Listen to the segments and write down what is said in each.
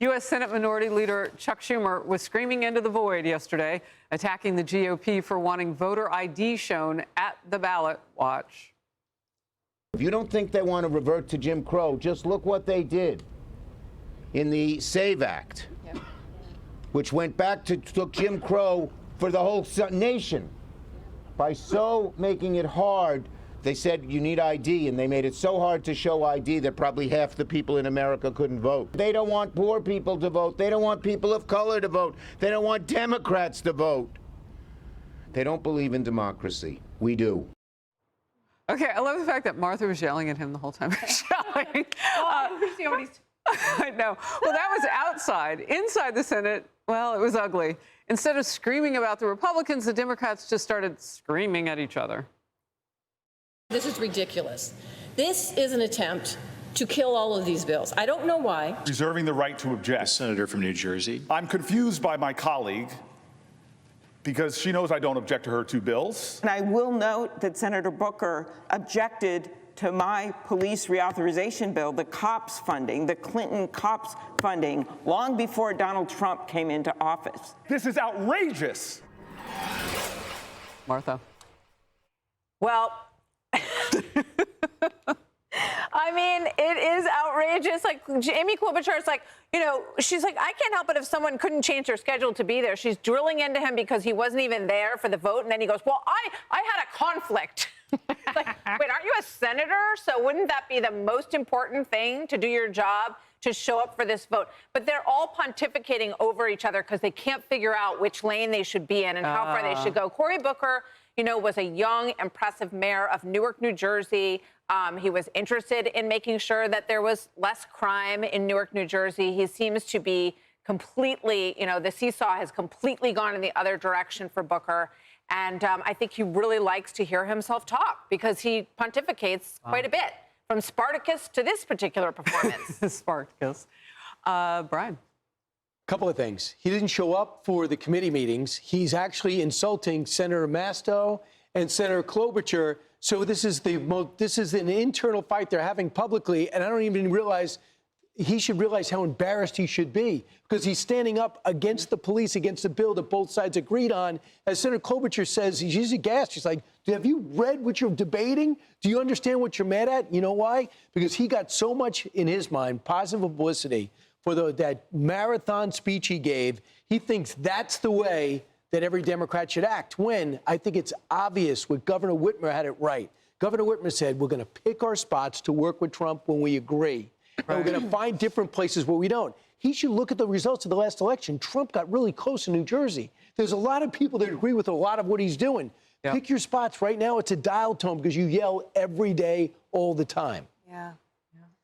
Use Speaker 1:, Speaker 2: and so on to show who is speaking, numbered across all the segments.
Speaker 1: U.S. Senate Minority Leader Chuck Schumer was screaming into the void yesterday, attacking the GOP for wanting voter ID shown at the ballot. Watch.
Speaker 2: If you don't think they want to revert to Jim Crow, just look what they did in the SAVE Act, which went back to took Jim Crow for the whole nation. By so making it hard, they said you need ID, and they made it so hard to show ID that probably half the people in America couldn't vote. They don't want poor people to vote. They don't want people of color to vote. They don't want Democrats to vote. They don't believe in democracy. We do.
Speaker 1: Okay, I love the fact that Martha was yelling at him the whole time. Yelling. I know. Well, that was outside. Inside the Senate, well, it was ugly. Instead of screaming about the Republicans, the Democrats just started screaming at each other.
Speaker 3: This is ridiculous. This is an attempt to kill all of these bills. I don't know why.
Speaker 4: Reserving the right to object.
Speaker 5: The senator from New Jersey.
Speaker 4: I'm confused by my colleague because she knows I don't object to her two bills.
Speaker 6: And I will note that Senator Booker objected to my police reauthorization bill, the cops funding, the Clinton cops funding, long before Donald Trump came into office.
Speaker 4: This is outrageous.
Speaker 1: Martha.
Speaker 7: Well, I mean, it is outrageous. Like, Amy Klobuchar is like, you know, she's like, I can't help it if someone couldn't change their schedule to be there. She's drilling into him because he wasn't even there for the vote. And then he goes, well, I had a conflict. It's like, wait, aren't you a senator? So wouldn't that be the most important thing to do your job, to show up for this vote? But they're all pontificating over each other because they can't figure out which lane they should be in and how far they should go. Cory Booker, you know, was a young, impressive mayor of Newark, New Jersey. He was interested in making sure that there was less crime in Newark, New Jersey. He seems to be completely, you know, the seesaw has completely gone in the other direction for Booker. And I think he really likes to hear himself talk because he pontificates quite a bit, from Spartacus to this particular performance.
Speaker 1: Spartacus. Brian.
Speaker 8: Couple of things. He didn't show up for the committee meetings. He's actually insulting Senator Masto and Senator Klobuchar. So this is an internal fight they're having publicly, and I don't even realize he should realize how embarrassed he should be because he's standing up against the police, against a bill that both sides agreed on. As Senator Klobuchar says, he's usually gassed. She's like, have you read what you're debating? Do you understand what you're mad at? You know why? Because he got so much, in his mind, positive publicity for that marathon speech he gave. He thinks that's the way that every Democrat should act, when I think it's obvious what Governor Whitmer had it right. Governor Whitmer said, we're going to pick our spots to work with Trump when we agree. And we're going to find different places where we don't. He should look at the results of the last election. Trump got really close in New Jersey. There's a lot of people that agree with a lot of what he's doing. Yep. Pick your spots. Right now, it's a dial tone because you yell every day, all the time.
Speaker 7: Yeah.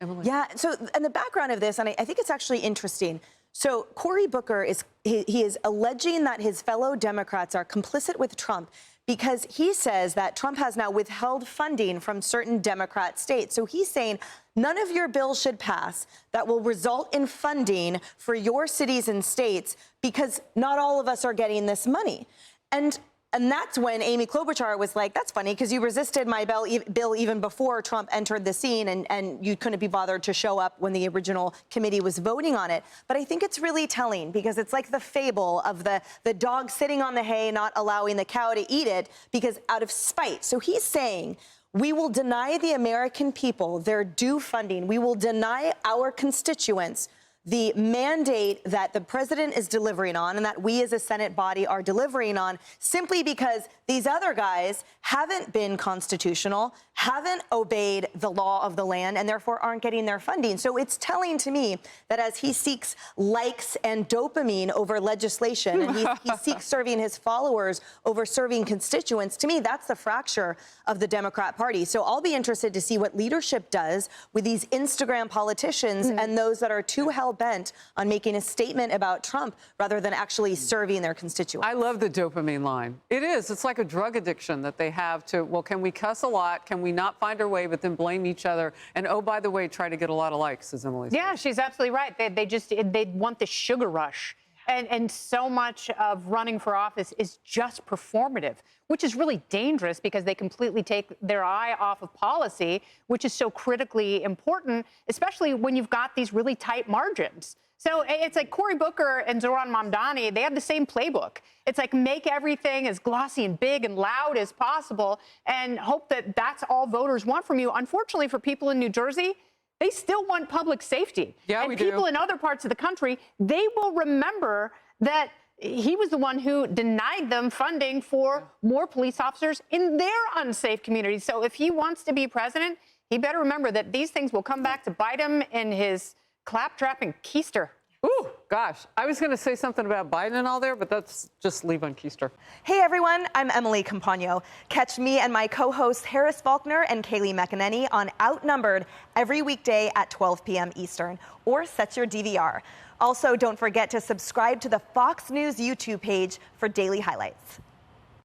Speaker 1: Emily.
Speaker 9: Yeah, so, and the background of this, and I think it's actually interesting. So Cory Booker he is alleging that his fellow Democrats are complicit with Trump because he says that Trump has now withheld funding from certain Democrat states. So he's saying none of your bills should pass that will result in funding for your cities and states because not all of us are getting this money. And that's when Amy Klobuchar was like, that's funny because you resisted my bill even before Trump entered the scene and you couldn't be bothered to show up when the original committee was voting on it. But I think it's really telling because it's like the fable of the dog sitting on the hay, not allowing the cow to eat it because out of spite. So he's saying, we will deny the American people their due funding. We will deny our constituents the mandate that the president is delivering on and that we as a Senate body are delivering on simply because these other guys haven't been constitutional, haven't obeyed the law of the land, and therefore aren't getting their funding. So it's telling to me that as he seeks likes and dopamine over legislation, and he seeks serving his followers over serving constituents, to me, that's the fracture of the Democrat Party. So I'll be interested to see what leadership does with these Instagram politicians and those that are too hell-bent on making a statement about Trump rather than actually serving their constituents.
Speaker 1: I love the dopamine line. It is. It's like a drug addiction that they have to, well, can we cuss a lot? Can we not find our way, but then blame each other? And, oh, by the way, try to get a lot of likes, as Emily said.
Speaker 7: Yeah, she's absolutely right. They want the sugar rush.
Speaker 5: And so much of running for office is just performative, which is really dangerous because they completely take their eye off of policy, which is so critically important, especially when you've got these really tight margins. So it's like Cory Booker and Zohran Mamdani, they have the same playbook. It's like make everything as glossy and big and loud as possible and hope that that's all voters want from you. Unfortunately, for people in New Jersey, they still want public safety.
Speaker 1: Yeah,
Speaker 5: and
Speaker 1: we
Speaker 5: people
Speaker 1: do.
Speaker 5: in other parts of the country, they will remember that he was the one who denied them funding for more police officers in their unsafe communities. So if he wants to be president, he better remember that these things will come back to bite him in his claptrap and keister.
Speaker 1: Ooh, gosh. I was going to say something about Biden and all there, but that's just leave on keister.
Speaker 9: Hey everyone, I'm Emily Campagno. Catch me and my co-hosts Harris Faulkner and Kaylee McEnany on Outnumbered every weekday at 12 p.m. Eastern, or set your DVR. Also, don't forget to subscribe to the Fox News YouTube page for daily highlights.